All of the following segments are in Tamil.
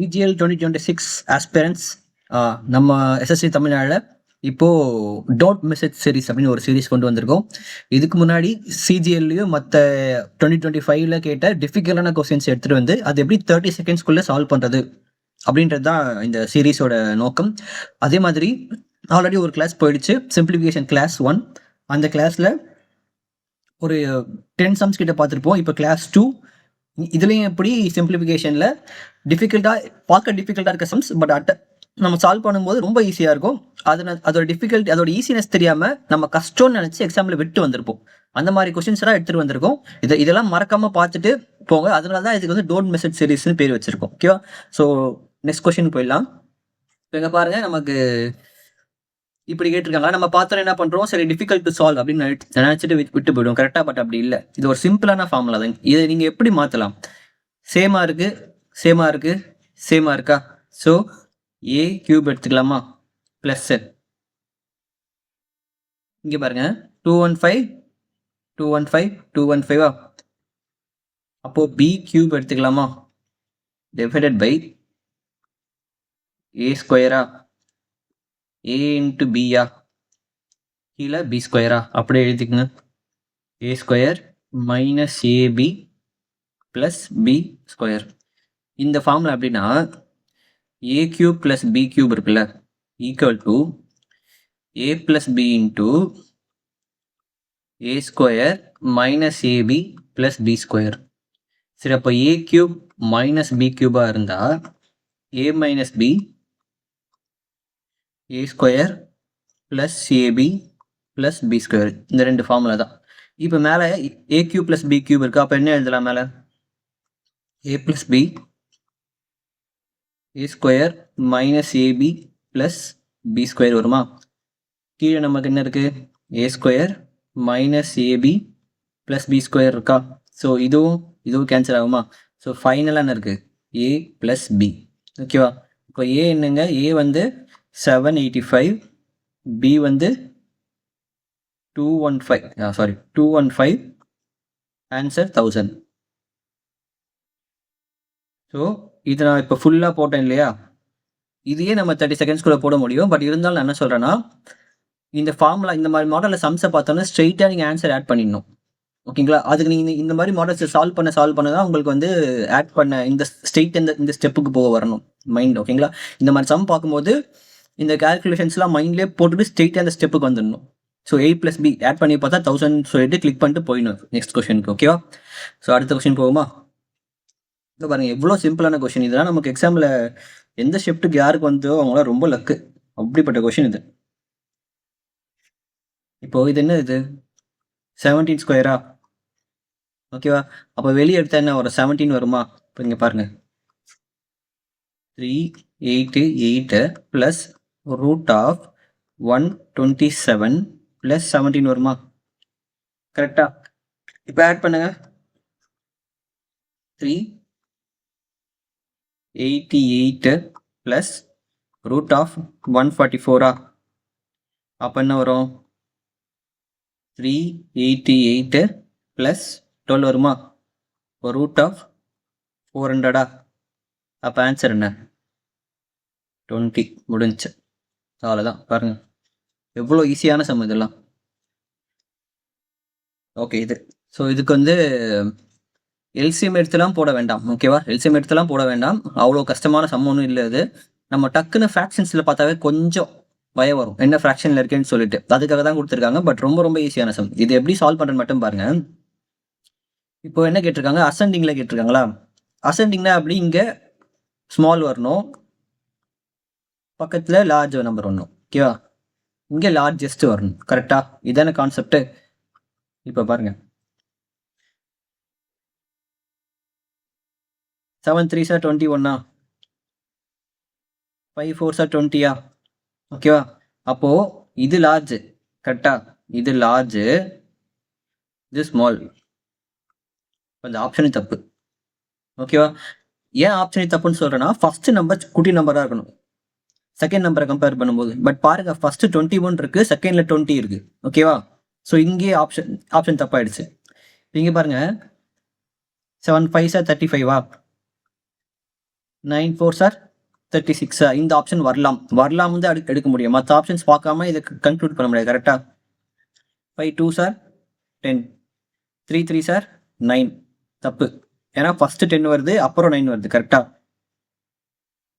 பிஜிஎல் 2026 ஆஸ்பிரன்ஸ் நம்ம எஸ்எஸ்சி தமிழ்நாட்டில் இப்போது டோன்ட் மிஸ் இட் சீரிஸ் அப்படின்னு ஒரு சீரிஸ் கொண்டு வந்திருக்கோம். இதுக்கு முன்னாடி சிஜிஎல்லையும் மற்ற 2025ல கேட்ட டிஃபிகல்ட்டான கொஸ்டின்ஸ் எடுத்துகிட்டு வந்து அது எப்படி 30 செகண்ட்ஸ்குள்ளே சால்வ் பண்ணுறது அப்படின்றது தான் இந்த சீரீஸோட நோக்கம். அதே மாதிரி ஆல்ரெடி ஒரு கிளாஸ் போயிடுச்சு, சிம்பிளிஃபிகேஷன் கிளாஸ் 1. அந்த கிளாஸில் ஒரு 10 சம்ஸ் கிட்ட பார்த்துருப்போம். இப்போ கிளாஸ் 2 இதுலேயும் எப்படி சிம்பிளிஃபிகேஷனில் பார்க்க டிஃபிகல்ட்டாக இருக்க சம்ஸ் பட் நம்ம சால்வ் பண்ணும்போது ரொம்ப ஈஸியாக இருக்கும். அதோட ஈஸினஸ் தெரியாமல் நம்ம கஷ்டம்னு நினச்சி எக்ஸாம்பிள் விட்டு வந்திருப்போம். அந்த மாதிரி கொஸ்டின்ஸ் எல்லாம் எடுத்துகிட்டு வந்திருக்கோம். இதெல்லாம் மறக்காமல் பார்த்துட்டு போங்க. அதனால தான் இதுக்கு வந்து டோன்ட் மிஸ் இட் சீரிஸ்னு பேர் வச்சிருக்கோம். ஓகேவா? ஸோ நெக்ஸ்ட் கொஸ்டின் போயிடலாம். இப்போ இங்கே பாருங்கள், நமக்கு இப்படி கேட்டிருக்காங்க. நம்ம பார்த்தோம் என்ன பண்ணுறோம், சரி டிஃபிகல்ட் டு சால்வ் அப்படின்னு நினச்சிட்டு விட்டு போயிடும் கரெக்டாக. பட் அப்படி இல்லை, இது ஒரு சிம்பிளான ஃபார்முலா தான். இதை நீங்கள் எப்படி மாற்றலாம்? சேமாக இருக்கா? ஸோ ஏ கியூப் எடுத்துக்கலாமா? ப்ளஸ் இங்கே பாருங்க 215 அப்போ பி கியூப் எடுத்துக்கலாமா? டிவைடட் பை ஏ ஸ்கொயரா? ஏ இன்ட்டு பியா? கீழே பி ஸ்கொயரா? அப்படியே எழுதிக்கங்க. A square minus AB plus B square. இந்த ஃபார்முலா அப்படின்னா A cube plus B cube இருக்குல்ல, equal to A plus B into A square minus AB plus B square. சரி, அப்போ ஏ கியூப் மைனஸ் பி கியூபாக இருந்தால் A minus B A square plus AB plus B square. இந்த ரெண்டு ஃபார்முலா தான். இப்போ மேலே A cube plus B cube இருக்கா, அப்போ என்ன எழுதலாம்? மேலே A plus B A square minus AB plus B square வருமா? கீழே நமக்கு என்ன இருக்குது? A square minus AB plus B square இருக்கா? ஸோ இதுவும் கேன்சல் ஆகுமா? ஸோ ஃபைனலாக என்ன இருக்குது? A plus B. ஓகேவா? இப்போ ஏ என்னங்க? ஏ வந்து 785, பி வந்து 215, ஆன்சர் 1000. ஸோ இது நான் இப்போ ஃபுல்லாக போட்டேன் இல்லையா? இதையே நம்ம 30 செகண்ட்ஸ்குள்ளே போட முடியும். பட் இருந்தாலும் நான் என்ன சொல்கிறேன்னா, இந்த ஃபார்முலா இந்த மாதிரி மாடலில் சம்ஸை பார்த்தோன்னா ஸ்ட்ரெயிட்டாக நீங்கள் ஆன்சர் ஆட் பண்ணிடணும். ஓகேங்களா? அதுக்கு நீங்கள் இந்த மாதிரி மாடல்ஸை சால்வ் பண்ண தான் உங்களுக்கு வந்து ஆட் பண்ண இந்த இந்த ஸ்டெப்புக்கு போக வரணும் மைண்ட். ஓகேங்களா? இந்த மாதிரி சம் பார்க்கும்போது இந்த கேல்குலேஷன்ஸ்லாம் மைண்ட்லேயே போட்டுட்டு ஸ்ட்ரெயிட்டாக அந்த ஸ்டெப்புக்கு வந்துடணும். ஸோ A + B ஆட் பண்ணி பார்த்தா 1000 சொல்லிட்டு கிளிக் பண்ணிட்டு போயிடணும் நெக்ஸ்ட் கொஸ்டினுக்கு. ஓகேவா? ஸோ அடுத்த கொஸ்டின் போகுமா? இப்போ பாருங்கள், எவ்வளோ சிம்பிளான கொஸ்டின். இதெல்லாம் நமக்கு எக்ஸாமில் எந்த ஷிஃப்ட்டுக்கு யாருக்கு வந்தோ அவங்களாம் ரொம்ப லக்கு. அப்படிப்பட்ட கொஸ்டின் இது. இப்போ இது என்ன? இது 17 ஸ்கொயரா? ஓகேவா? அப்போ வெளியே எடுத்தா என்ன வரும்? 17 வருமா? இப்போ இங்கே பாருங்கள், 388 ப்ளஸ் √127 ப்ளஸ் 17 வருமா? கரெக்டா? இப்போ ஆட் பண்ணுங்க. 388 ப்ளஸ் √144. அப்போ என்ன வரும்? 388 ப்ளஸ் 12 வருமா? இப்போ √400. அப்போ ஆன்சர் என்ன? 20. முடிஞ்சு. அவ்வளோதான். பாருங்கள், எவ்வளோ ஈஸியான சம் இதெல்லாம். ஓகே, ஸோ இதுக்கு வந்து எல்சிஎம் எடுத்துலாம் போட வேண்டாம். ஓகேவா? எல்சிஎம் எடுத்துலாம் போட வேண்டாம். அவ்வளோ கஷ்டமான சம் ஒன்றும் இல்லை. இது நம்ம டக்குன்னு ஃப்ராக்ஷன்ஸில் பார்த்தாவே கொஞ்சம் பயம் வரும், என்ன ஃப்ராக்ஷனில் இருக்கேன்னு சொல்லிட்டு. அதுக்காக தான் கொடுத்துருக்காங்க. பட் ரொம்ப ரொம்ப ஈஸியான சம். இது எப்படி சால்வ் பண்ணுறது மட்டும் பாருங்கள். இப்போ என்ன கேட்டிருக்காங்க? அசெண்டிங்கில் கேட்டிருக்காங்களா? அசெண்டிங்னா அப்படி இங்கே ஸ்மால் வரணும், பக்கத்தில் லார்ஜ் நம்பர் வரணும். ஓகேவா? இங்கே லார்ஜஸ்ட் வரணும். கரெக்டா? இதான கான்செப்ட். இப்போ பாருங்க, 7 3s 21, 5 4s 20. ஓகேவா? அப்போ இது லார்ஜ். கரெக்டா? இது லார்ஜ், இது ஸ்மால். அந்த ஆப்ஷனே தப்பு. ஓகேவா? ஏன் ஆப்ஷனே தப்புன்னு சொல்றேன்னா, ஃபர்ஸ்ட் நம்பர் குட்டி நம்பராக இருக்கணும் செகண்ட் நம்பரை கம்பேர் பண்ணும்போது. பட் பாருங்க, ஃபர்ஸ்ட் 21 இருக்கு, செகண்ட்ல 20 இருக்கு. ஓகேவா? ஸோ இங்கே ஆப்ஷன் தப்பாயிடுச்சு. இங்கே பாருங்க, 7 5s 35. 9 4 சார் 36. இந்த ஆப்ஷன் வரலாம் வந்து எடுக்க முடியும். மற்ற ஆப்ஷன்ஸ் பார்க்காம இதை கன்க்ளூட் பண்ண முடியாது. கரெக்டா? 5 2 சார் 10, 3 3 சார் 9. தப்பு. ஏன்னா ஃபர்ஸ்ட் 10 வருது, அப்புறம் 9 வருது. கரெக்டா?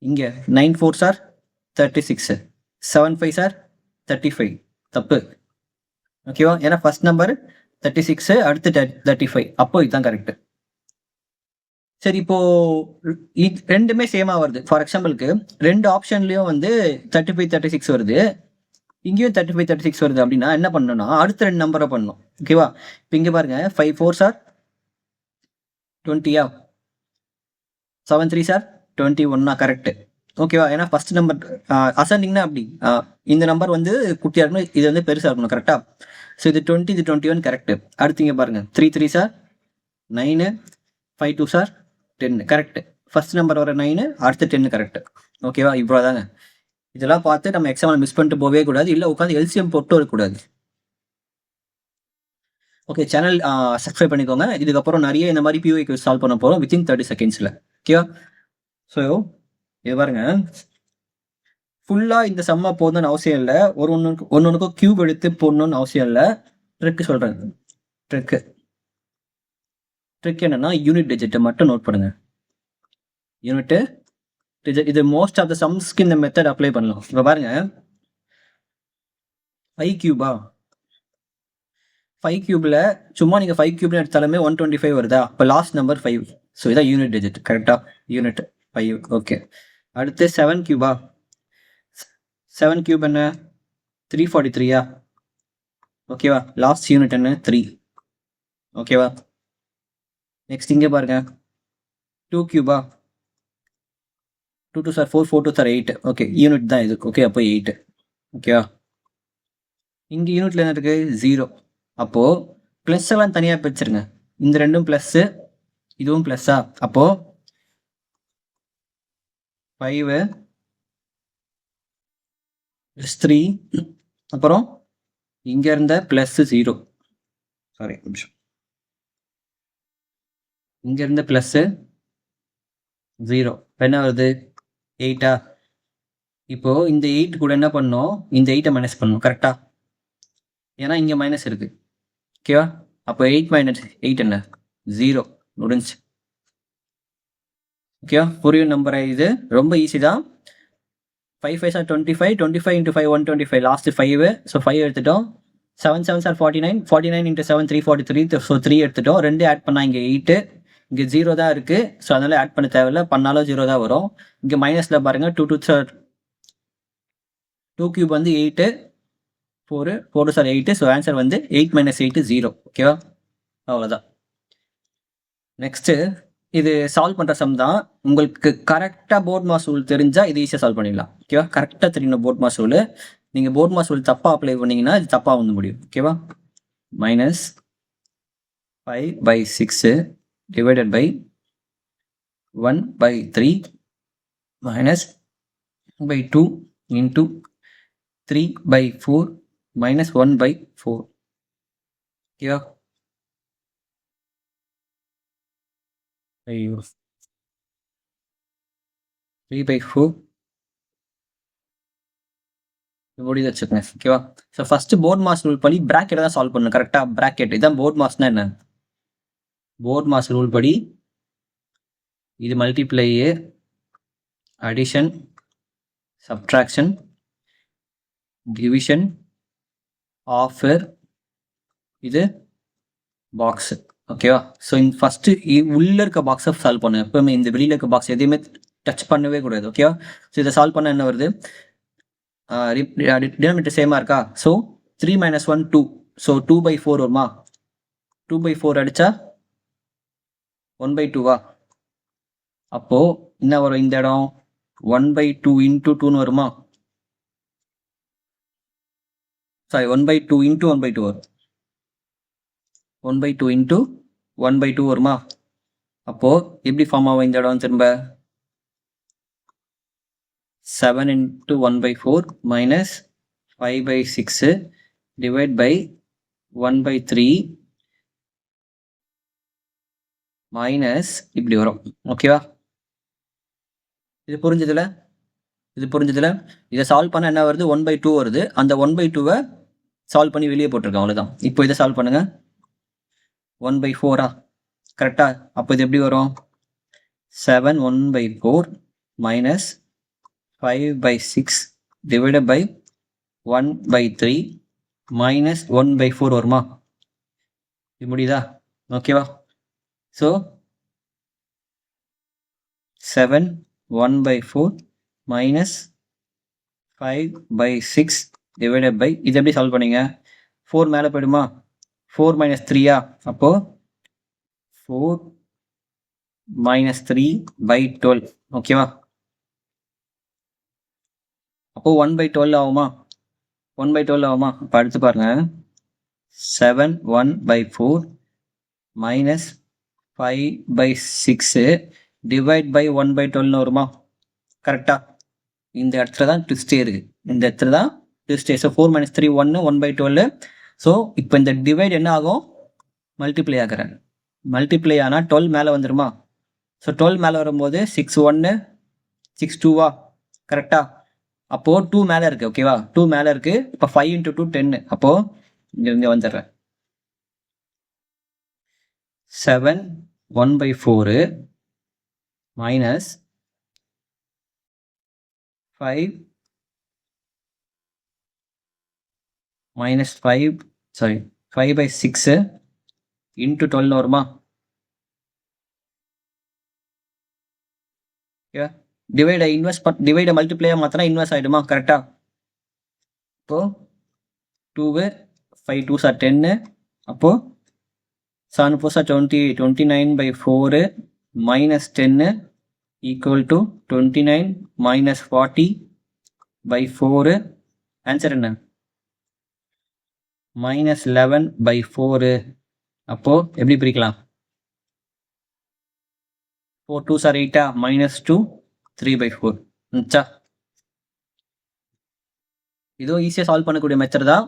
இங்க 9 4 சார் 36, 7 5 சார் 35. தப்பு. ஓகேவா? ஏன்னா ஃபர்ஸ்ட் நம்பர் 36, அடுத்து 35. அப்போ இதுதான் கரெக்ட். சரி, இப்போ ரெண்டுமே சேமா வருது. ஃபார் எக்ஸாம்பிளுக்கு ரெண்டு ஆப்ஷன்லயும் வந்து 35 36 வருது, இங்கேயும் 35 36 வருது. அப்படின்னா என்ன பண்ணணும்னா அடுத்த ரெண்டு நம்பரை பண்ணணும். ஓகேவா? இப்போ இங்க பாருங்க, 5 4 சார் 20, 7 3 சார் 21. கரெக்ட். ஓகேவா? ஏன்னா ஃபர்ஸ்ட் நம்பர் அசெண்டிங்னா அப்படி இந்த நம்பர் வந்து குட்டியா இருக்கணும், இது வந்து பெருசா இருக்கணும். கரெக்டா? ஸோ இது 20, இது 21. கரெக்ட். அடுத்து இங்க பாருங்க, 3 3 sir 9, 5 2 sir 10. Correct. First number வர 9, அடுத்து 10. கரெக்ட். ஓகேவா? இவ்வளோதாங்க. இதெல்லாம் பார்த்து நம்ம எக்ஸாம்பிள் மிஸ் பண்ணிட்டு போகவே கூடாது, இல்லை உட்காந்து எல்சிஎம் போட்டு வரக்கூடாது. ஓகே, சேனல் சப்ஸ்கிரைப் பண்ணிக்கோங்க. இதுக்கப்புறம் நிறைய இந்த மாதிரி பியூஐ சால்வ் பண்ண போகிறோம் வித்தின் 30 செகண்ட்ஸில். ஓகேவா? ஸோ இது பாருங்க, ஃபுல்லாக இந்த சம்மா போடணும்னு அவசியம் இல்லை. ஒன்றுக்கும் கியூப் எடுத்து போடணும்னு அவசியம் இல்லை. ட்ரிக்கு சொல்கிறேன். ட்ரிக் என்னன்னா, யூனிட் டிஜிட்டை மட்டும் நோட் பண்ணுங்க. யூனிட் டிஜிட், இது மோஸ்ட் ஆஃப் த சம்ஸ்க்கு இந்த மெத்தட் அப்ளை பண்ணலாம். இப்போ பாருங்க, 5 கியூபா? 5 கியூப்ல சும்மா நீங்க 5 கியூப்னு எடுத்தாலுமே 125 வருதா? இப்போ லாஸ்ட் நம்பர் 5. ஸோ இதான் யூனிட் டிஜிட். கரெக்டா? யூனிட் 5. ஓகே. அடுத்து 7 கியூபா? 7 கியூப் என்ன? 343. ஓகேவா? லாஸ்ட் யூனிட் என்ன? 3. ஓகேவா? நெக்ஸ்ட் இங்கே பாருங்க, 2 Cuba? 2 2 sir 4, 4 2 sir 8. Okay, unit தான் இது. ஓகே, அப்போ 8. ஓகேவா? இங்கே யூனிட்ல என்ன இருக்கு? 0. அப்போ பிளஸ் எல்லாம் தனியாக பிரிச்சிருங்க. இந்த ரெண்டும் பிளஸ், இதுவும் பிளஸ்ஸா? அப்போ 5 3, அப்புறம் இங்க இருந்த பிளஸ் 0. சாரி, நிமிஷம். இங்க இருந்த பிளஸ் 0 என்ன வருது? 8. இப்போ இந்த 8 கூட என்ன பண்ணோம்? இந்த 8 மைனஸ் பண்ணணும். கரெக்டா? ஏன்னா இங்க மைனஸ் இருக்கு. ஓகேவா? அப்போ 8 மைனஸ் 8 என்ன? 0. முடிஞ்சு. ஓகேவா? புரியும் நம்பர். இது ரொம்ப ஈஸி தான். 5 5 சார் 25, 25 into 5 125, லாஸ்ட் 5. ஸோ 5 எடுத்துட்டோம். 7 7 சார் 49, 49 into 7 343. ஸோ 3 எடுத்துட்டோம். 2 ஆட் பண்ணா இங்கே 8, இங்கே 0 தான் இருக்கு. ஸோ அதனால ஆட் பண்ண தேவையில்ல, பண்ணாலும் 0 தான் வரும். இங்கே மைனஸ்ல பாருங்க, 2 2 சார் 2 கியூப் வந்து 8, 4 4 சார் 8. ஸோ ஆன்சர் வந்து 8 மைனஸ் 8 0. ஓகேவா? அவ்வளோதான். நெக்ஸ்ட் இது சால்வ் பண்ற சம் தான். உங்களுக்கு கரெக்டா போர்ட் மாஸ் ரூல் தெரிஞ்சா இது ஈஸியா சால்வ் பண்ணிடலாம். ஓகேவா? கரெக்டா தெரியணும் போர்ட் மாஸ் ரூல். நீங்க போர்ட் மாஸ் ரூல் தப்பா அப்ளை பண்ணீங்கன்னா இது தப்பா வந்து முடியும். ஓகேவா? Minus 5/6 divided by 1/3 minus 1/2 into 3/4 minus 1/4. ஓகேவா? ஐயோ, 3/4 இப்படி வச்சுக்கோங்க. ஓகேவா? So first BODMAS rule படி பிராக்கெட் தான் சால்வ் பண்ணணும். கரெக்டா? பிராக்கெட் இதான் போர்ட் மாஸ்னா என்ன? போர்ட் மாஸ் ரூல் படி இது multiply, addition, subtraction, division, offer, இது பாக்ஸ். ஓகேவா? ஸோ இந்த ஃபர்ஸ்ட் உள்ள இருக்க பாக்ஸை சால்வ் பண்ணு. எப்பவுமே இந்த வெளியில இருக்க பாக்ஸ் எதையுமே டச் பண்ணவே கூடாது. ஓகேவா? ஸோ இதை சால்வ் பண்ண என்ன வருது? டினாமினேட்டர் சேமா இருக்கா? ஸோ 3 - 1 2. ஸோ 2/4 வருமா? 2/4 அடிச்சா 1/2வா? அப்போ என்ன வரும்? இந்த இடம் 1/2 இன்டூ 2ன்னு வருமா? சாரி, 1/2 இன்டூ 1/2 வரும். 1/2 இன்டூ 1/2 வருமா? அப்போ எப்படி ஃபார்ம் ஆகும் இந்த இடம்? திரும்ப 7 into 1/4 minus 5/6 divide by 1/3 minus இப்படி வரும். ஓகேவா? இது புரிஞ்சதுல இதை சால்வ் பண்ண என்ன வருது 1/2 வருது. அந்த 1/2 சால்வ் பண்ணி வெளியே போட்டிருக்கேன், அவ்வளோதான். இப்போ இதை சால்வ் பண்ணுங்க. 1/4 கரெக்டா? அப்போ இது எப்படி வரும்? 7 1/4 minus 5/6 divided by 1/3 minus 1/4 வருமா? இது முடியுதா? ஓகேவா? ஸோ 7 1/4 minus 5/6 divided by, இது எப்படி சால்வ் பண்ணீங்க? 4 மேலே போயிடுமா? 4 minus 3 அப்போ 4 minus 3/12 ஓகேவா? அப்போ 1/12 ஆகுமா? 1/12 ஆகுமா? இப்போ அடுத்து பாருங்க, 7 1/4 minus 5/6 டிவைட் பை 1/12 வருமா? கரெக்டா? இந்த இடத்துல தான் ட்விஸ்டே இருக்கு. இந்த இடத்துல தான் ட்விஸ்டே. So 4 minus 3 1 1/12. ஸோ இப்போ இந்த டிவைட் என்ன ஆகும்? மல்டிப்ளை ஆகிறேன். மல்டிப்ளை ஆனால் 12 மேலே வந்துடுமா? ஸோ 12 மேலே வரும்போது 6 1 6 2 கரெக்டா? அப்போது 2 மேலே இருக்குது, ஓகேவா? 2 மேலே இருக்குது. இப்போ 5 × 2 10. அப்போது இங்கே வந்துடுறேன். 7 1/4 minus 5 minus 5/6 into 12 வருமா? டிவைட டிவைட மல்டிப்ளையா மாத்தினா இன்வெர்ஸ் ஆயிடுமா? கரெக்டா? இப்போ 2 5 2s are 10. அப்போ 7 4s are 20 29/4 minus 10 equal to 29 minus 40/4. Answer என்ன? minus 11/4. அப்போ எப்படி பிரிக்கலாம்? 4 2s are 8 minus 2 3/4. இதுவும் ஈஸியாக சால்வ் பண்ணக்கூடிய மெத்தட் தான்.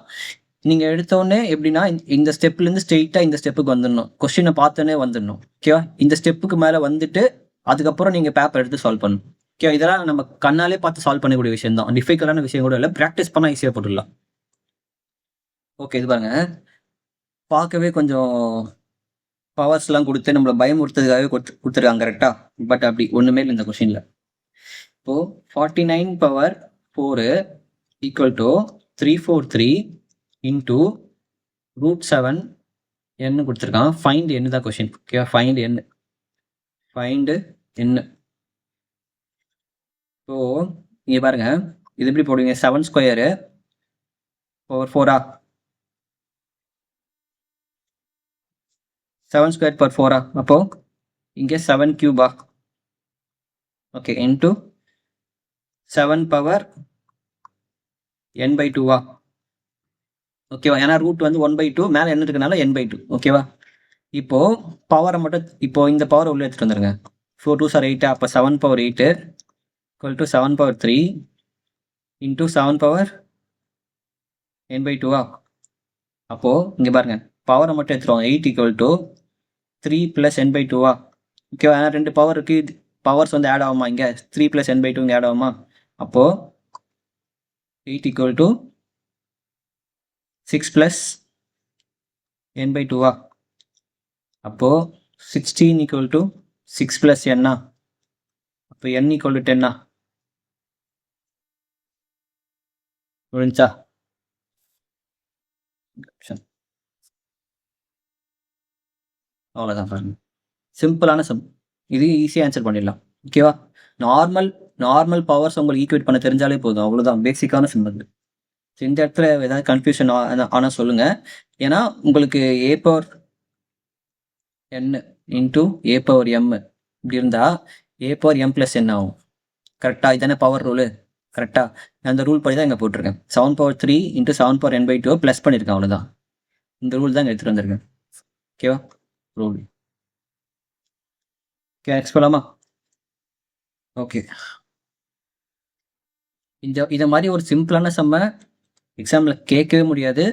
நீங்கள் எடுத்தோடனே எப்படின்னா இந்த ஸ்டெப்லேருந்து ஸ்ட்ரெயிட்டாக இந்த ஸ்டெப்புக்கு வந்துடணும். கொஸ்டினை பார்த்தோன்னே வந்துடணும், ஓகேவா? இந்த ஸ்டெப்புக்கு மேலே வந்துட்டு அதுக்கப்புறம் நீங்கள் பேப்பர் எடுத்து சால்வ் பண்ணணும், ஓகே? இதெல்லாம் நம்ம கண்ணாலே பார்த்து சால்வ் பண்ணக்கூடிய விஷயம் தான். டிஃபிகல்ட்டான விஷயம் கூட இல்லை. ப்ராக்டிஸ் பண்ணால் ஈஸியாக போட்டுடலாம். ஓகே, இது பாருங்க, பார்க்கவே கொஞ்சம் பவர்ஸ்லாம் கொடுத்து நம்மளை பயமுறுத்துறதுக்காகவே கொடுத்துருக்காங்க, கரெக்டாக? பட் அப்படி ஒன்றுமே இல்லை இந்த கொஸ்டினில். இப்போது 49/4 ஈக்குவல் டு 343 இன்டூ √7 என்ன கொடுத்துருக்கான்? ஃபைண்ட் என்ன தான் கொஸ்டின், ஓகேவா? ஃபைண்ட் என்ன. இப்போ நீங்கள் பாருங்க, இது எப்படி போடுவீங்க? 7 ஸ்கொயரு பவர் 4 7 ஸ்கொயர் பவர் 4 அப்போ இங்கே 7 Cuba, okay, into 7 power n/2 ஓகேவா? ஏன்னா ரூட் வந்து 1/2 மேலே என்ன இருக்கனால n/2, ஓகேவா? இப்போ பவரை மட்டும் இப்போ இந்த பவர் உள்ள எடுத்துட்டு வந்துருங்க. 4 2s are 8. அப்போ 7 power 8 equal to 7 power 3 into 7 power n/2 அப்போ இங்கே பாருங்க, பவரை மட்டும் எடுத்துருவோம். 8 equal to 3 + n/2 ஓகேவா? ஏன்னா 2 பவர் இருக்கு, பவர்ஸ் வந்து ஆட் ஆகுமா? இங்கே 3 + n/2 இங்கே ஆட் ஆகுமா? அப்போ 8 equal to 6 + n/2 அப்போ 16 equal to 6 + n அப்போ n equal to 10 புரிஞ்சா? அவ்வளோதான் பாருங்க, சிம்பிளான சம். இது ஈஸியாக ஆன்சர் பண்ணிடலாம், ஓகேவா? நார்மல் பவர்ஸ் உங்களுக்கு ஈக்குவேட் பண்ண தெரிஞ்சாலே போதும், அவ்வளோதான். பேசிக்கான சம் அது. இந்த இடத்துல ஏதாவது கன்ஃபியூஷன் ஆனால் சொல்லுங்கள். ஏன்னா உங்களுக்கு a power n into a power m இப்படி இருந்தால் a பவர் m + n ஆகும், கரெக்டாக? இதுதானே பவர் ரூலு, கரெக்டாக? அந்த ரூல் படி தான் இங்கே போட்டிருக்கேன். 7 power 3 into 7 power n/2 plus பண்ணியிருக்கேன், அவ்வளோதான். இந்த ரூல் தான் எடுத்துகிட்டு வந்திருக்கேன், ஓகேவா? ரூல். ஓகே, நெக்ஸ்ட் போகலாமா? ஓகே, இதை மாதிரி ஒரு சிம்பிளான சம்மை எக்ஸாமில் கேட்கவே முடியாது,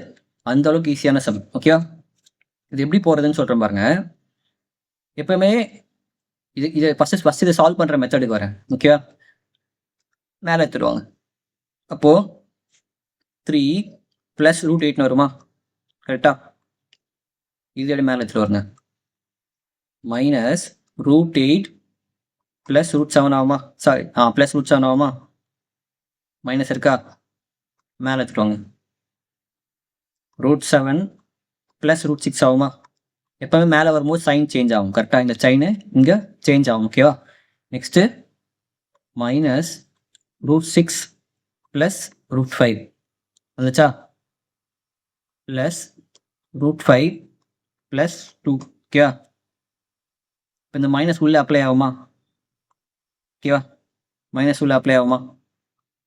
அந்த அளவுக்கு ஈஸியான சம், ஓகேவா? இது எப்படி போகிறதுன்னு சொல்கிறேன் பாருங்க. எப்பவுமே இதை ஃபஸ்ட்டு இதை சால்வ் பண்ணுற மெத்தடுக்கு வரேன், ஓகேவா? மேலே எடுத்துடுவாங்க. அப்போது 3 + √8 வருமா? கரெக்டா? இது எப்படி மேலே எடுத்துகிட்டு வருங்க? -√8 + √7 ஆகுமா? சாரி + √7 ஆகுமா? மைனஸ் இருக்கா? மேலே எடுத்துட்டு வாங்க. √7 + √6 ஆகுமா? எப்போவுமே மேலே வரும்போது சைன் சேஞ்ச் ஆகும். கரெக்டாக இந்த சைனு இங்கே சேஞ்ச் ஆகும். ஓகேவா? நெக்ஸ்ட்டு -√6 + √5 வந்துச்சா? +√5 + 2. ஓகேவா? இப்போ இந்த மைனஸ் உள்ளே அப்ளை ஆகுமா? ஓகேவா? மைனஸ் உள்ளே அப்ளை ஆகுமா?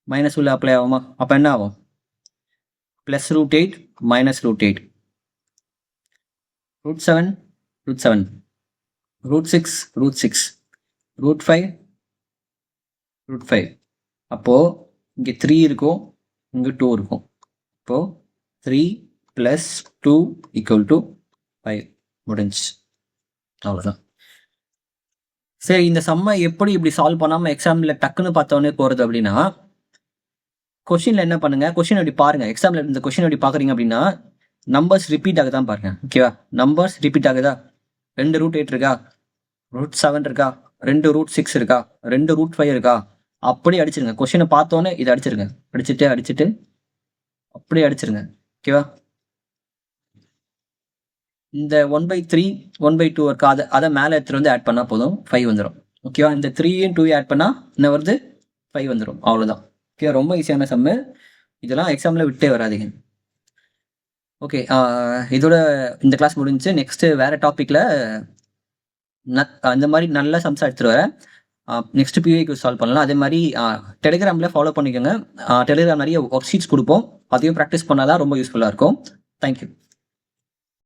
மைனஸ் உள்ளே அப்ளை ஆகுமா? அப்போ என்ன ஆகும்? +√8 -√8 √7 √7 √6 √6 √5 √5. அப்போது இங்கே 3 இருக்கும், இங்கே 2 இருக்கும். இப்போது 3 + 2 = 5 முடிஞ்சு. அவ்வளோதான். சரி, இந்த சம்மை எப்படி இப்படி சால்வ் பண்ணாமல் எக்ஸாமில் டக்குன்னு பார்த்தோன்னே போகிறது அப்படின்னா, கொஷினில் என்ன பண்ணுங்க, கொஷின் எப்படி பாருங்க. எக்ஸாமில் இந்த கொஷின் எப்படி பார்க்குறீங்க அப்படின்னா, நம்பர்ஸ் ரிப்பீட் ஆகுதான் பாருங்க. ஓகேவா? நம்பர்ஸ் ரிப்பீட் ஆகுதா? 2 √8 இருக்கா? √7 இருக்கா? 2 √6 இருக்கா? 2 √5 இருக்கா? அப்படியே அடிச்சிருங்க. கொஷினை பார்த்தோன்னே இதை அடிச்சிருங்க. அடிச்சுட்டு அப்படியே அடிச்சிருங்க. ஓகேவா? இந்த 1/3 1/2 இருக்கா? அதை மேலே எடுத்துகிட்டு வந்து ஆட் பண்ணால் போதும், 5 வந்துடும். ஓகேவா? இந்த 3யும் 2 ஆட் பண்ணால் என்ன வருது? 5 வந்துடும். அவ்வளோதான். ஓகே, ரொம்ப ஈஸியான சம்மு. இதெல்லாம் எக்ஸாமில் விட்டே வராதிங்க. ஓகே, இதோட இந்த கிளாஸ் முடிஞ்சு. நெக்ஸ்ட்டு வேறு டாப்பிக்கில் இந்த மாதிரி நல்ல சம்ஸாக எடுத்துகிட்டு வரேன். நெக்ஸ்ட் பிவிக்கு சால்வ் பண்ணலாம். அதே மாதிரி டெலிகிராமில் ஃபாலோ பண்ணிக்கோங்க. டெலிகிராம் நிறைய ஒர்க் ஷீட்ஸ் கொடுப்போம். அதையும் ப்ராக்டிஸ் பண்ணால் தான் ரொம்ப யூஸ்ஃபுல்லாக இருக்கும். தேங்க்யூ.